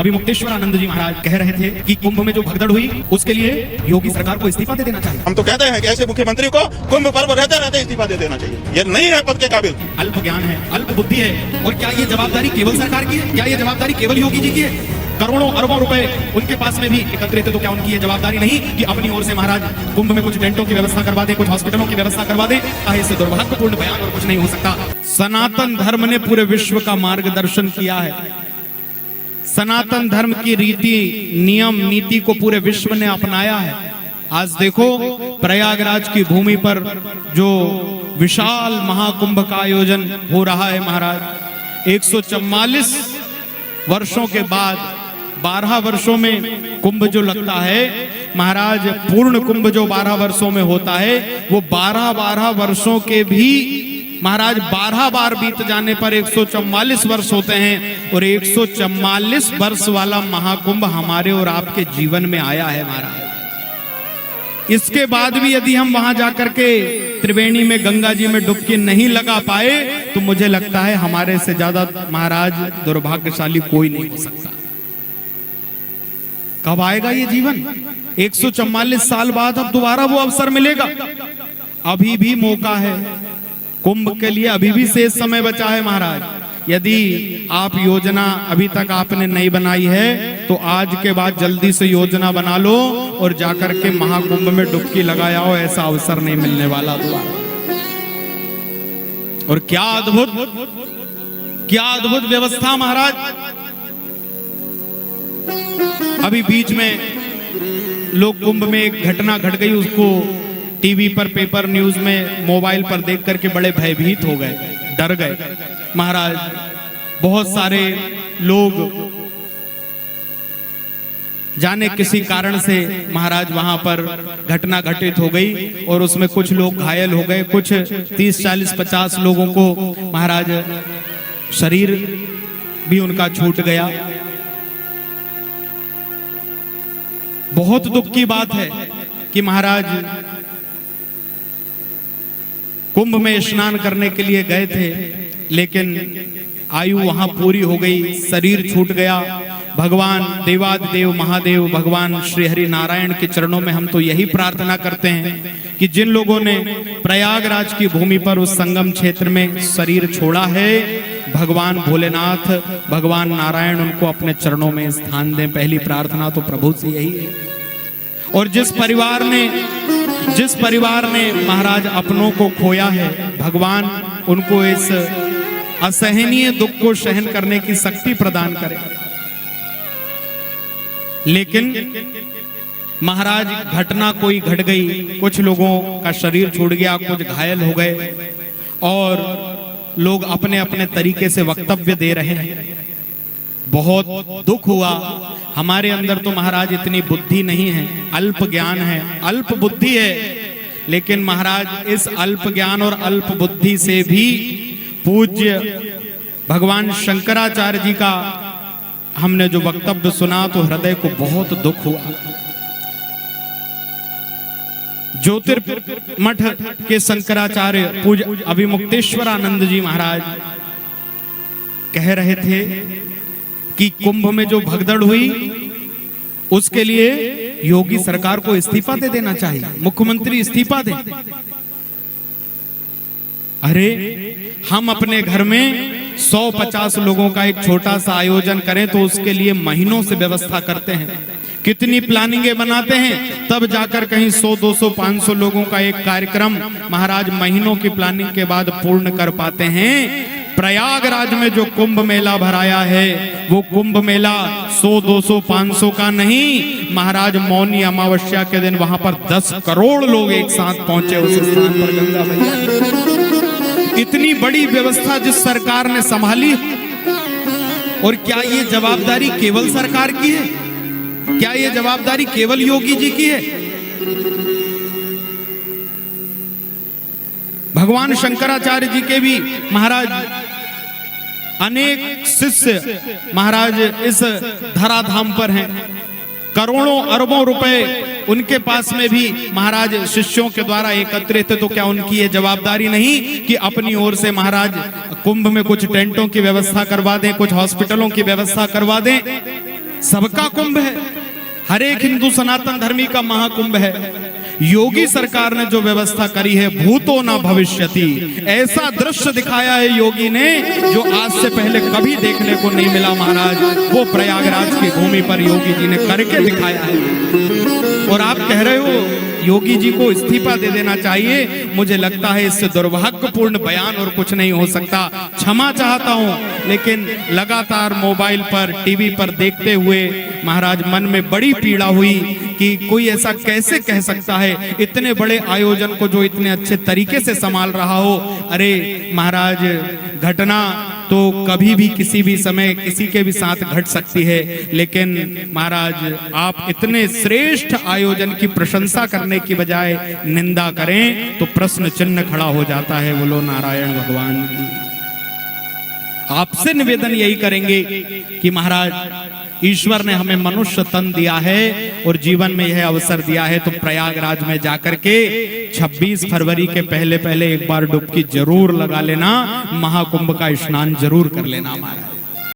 अभी मुक्तेश्वर आनंद जी महाराज कह रहे थे कि कुंभ में जो भगदड़ हुई उसके लिए योगी सरकार को इस्तीफा दे देना चाहिए। हम तो कहते हैं कि ऐसे मुख्यमंत्री को कुंभ पर्व रहते रहते इस्तीफा दे देना चाहिए, ये नहीं है पद के काबिल। अल्प ज्ञान है, अल्प बुद्धि है। और क्या ये जवाबदारी केवल सरकार की है? क्या ये जवाबदारी केवल योगी जी की है? करोड़ों अरबों रुपए उनके पास में भी एकत्रित है, तो क्या उनकी ये जवाबदारी नहीं कि अपनी ओर से महाराज कुंभ में कुछ टेंटों की व्यवस्था करवा दें, कुछ हॉस्पिटलों की व्यवस्था करवा दें? इससे दुर्भाग्यपूर्ण बयान और कुछ नहीं हो सकता। सनातन धर्म ने पूरे विश्व का मार्गदर्शन किया है। सनातन धर्म की रीति नियम नीति को पूरे विश्व ने अपनाया है। आज देखो प्रयागराज की भूमि पर जो विशाल महाकुंभ का आयोजन हो रहा है महाराज, 144 वर्षों के बाद 12 वर्षों में कुंभ जो लगता है महाराज, पूर्ण कुंभ जो 12 वर्षों में होता है वो 12 वर्षों के भी महाराज 12 बार बीत जाने पर 144 वर्ष होते हैं। और 144 वर्ष वाला महाकुंभ हमारे और आपके जीवन में आया है महाराज। इसके बाद भी यदि हम वहां जाकर के त्रिवेणी में गंगा जी में डुबकी नहीं लगा पाए तो मुझे लगता है हमारे से ज्यादा महाराज दुर्भाग्यशाली कोई नहीं हो सकता। कब आएगा ये जीवन? 144 साल बाद अब दोबारा वो अवसर मिलेगा। अभी भी मौका है कुंभ के लिए, अभी भी शेष समय बचा है महाराज। यदि आप योजना अभी तक आपने नहीं बनाई है तो आज के बाद जल्दी से योजना बना लो और जाकर के महाकुंभ में डुबकी लगाओ, ऐसा अवसर नहीं मिलने वाला दोबारा। और क्या अद्भुत व्यवस्था महाराज। अभी बीच में लोग कुंभ में एक घटना घट गई, उसको टीवी पर, पेपर न्यूज में, मोबाइल पर देख करके बड़े भयभीत हो गए, डर गए महाराज। बहुत सारे लोग जाने किसी कारण से महाराज वहां पर घटना घटित हो गई और उसमें कुछ लोग घायल हो गए, कुछ 30, 40, 50 लोगों को महाराज शरीर भी उनका छूट गया। बहुत दुख की बात है कि महाराज कुंभ में स्नान करने के लिए गए थे लेकिन आयु वहां पूरी हो गई, शरीर छूट गया। भगवान देवादिदेव महादेव भगवान श्री हरि नारायण के चरणों में हम तो यही प्रार्थना करते हैं कि जिन लोगों ने प्रयागराज की भूमि पर उस संगम क्षेत्र में शरीर छोड़ा है, भगवान भोलेनाथ, भगवान नारायण उनको अपने चरणों में स्थान दें। पहली प्रार्थना तो प्रभु से यही है। और जिस परिवार ने महाराज अपनों को खोया है, भगवान उनको इस असहनीय दुख को सहन करने की शक्ति प्रदान करे। लेकिन महाराज घटना कोई घट गई, कुछ लोगों का शरीर छूट गया, कुछ घायल हो गए और लोग अपने अपने तरीके से वक्तव्य दे रहे हैं। बहुत दुख हुआ। हमारे अंदर तो महाराज इतनी बुद्धि नहीं है, अल्प ज्ञान है, अल्प बुद्धि है। लेकिन महाराज इस अल्प ज्ञान और अल्प बुद्धि से भी पूज्य भगवान शंकराचार्य जी का हमने जो वक्तव्य सुना तो हृदय को बहुत दुख हुआ। ज्योतिर्मठ के शंकराचार्य पूज्य अभिमुक्तेश्वर आनंद जी महाराज कह रहे थे कि कुंभ में जो भगदड़ हुई उसके लिए योगी सरकार को इस्तीफा दे देना चाहिए, मुख्यमंत्री इस्तीफा दे। अरे हम अपने घर में 150 लोगों का एक छोटा सा आयोजन करें तो उसके लिए महीनों से व्यवस्था करते हैं, कितनी प्लानिंगें बनाते हैं, तब जाकर कहीं 100, 200, 500 लोगों का एक कार्यक्रम महाराज महीनों की प्लानिंग के बाद पूर्ण कर पाते हैं। प्रयागराज में जो कुंभ मेला भराया है वो कुंभ मेला 100, 200, 500 का नहीं महाराज, मौनी अमावस्या के दिन वहां पर 10 करोड़ लोग एक साथ पहुंचे उस स्थान पर गंगा मैया। इतनी बड़ी व्यवस्था जिस सरकार ने संभाली, और क्या ये जवाबदारी केवल सरकार की है? क्या ये जवाबदारी केवल योगी जी की है? भगवान शंकराचार्य जी के भी महाराज अनेक शिष्य महाराज इस धराधाम पर हैं। करोड़ों अरबों रुपए उनके पास में भी महाराज शिष्यों के द्वारा एकत्रित है। तो क्या उनकी ये जवाबदारी नहीं कि अपनी ओर से महाराज कुंभ में कुछ टेंटों की व्यवस्था करवा दें, कुछ हॉस्पिटलों की व्यवस्था करवा दें? सबका कुंभ है, हर एक हिंदू सनातन धर्मी का महाकुंभ है। योगी सरकार ने जो व्यवस्था करी है, भूतो ना भविष्यति, ऐसा दृश्य दिखाया है योगी ने जो आज से पहले कभी देखने को नहीं मिला महाराज। वो प्रयागराज की भूमि पर योगी जी ने करके दिखाया है। और आप कह रहे हो योगी जी को इस्तीफा दे देना चाहिए। मुझे लगता है इससे दुर्भाग्यपूर्ण बयान और कुछ नहीं हो सकता। क्षमा चाहता हूं, लेकिन लगातार मोबाइल पर, टीवी पर देखते हुए महाराज मन में बड़ी पीड़ा हुई कि कोई ऐसा कैसे कह सकता है, इतने बड़े आयोजन को जो इतने अच्छे तरीके से संभाल रहा हो। अरे महाराज, घटना तो कभी भी किसी भी समय किसी के भी साथ घट सकती है, लेकिन महाराज आप इतने श्रेष्ठ आयोजन की प्रशंसा करने की बजाय निंदा करें तो प्रश्न चिन्ह खड़ा हो जाता है। बोलो नारायण भगवान की। आपसे निवेदन यही करेंगे कि महाराज, ईश्वर ने हमें मनुष्य तन दिया है और जीवन में यह अवसर दिया है, तो प्रयागराज में जाकर के 26 फरवरी के पहले पहले एक बार डुबकी जरूर लगा लेना, महाकुंभ का स्नान जरूर कर लेना महाराज।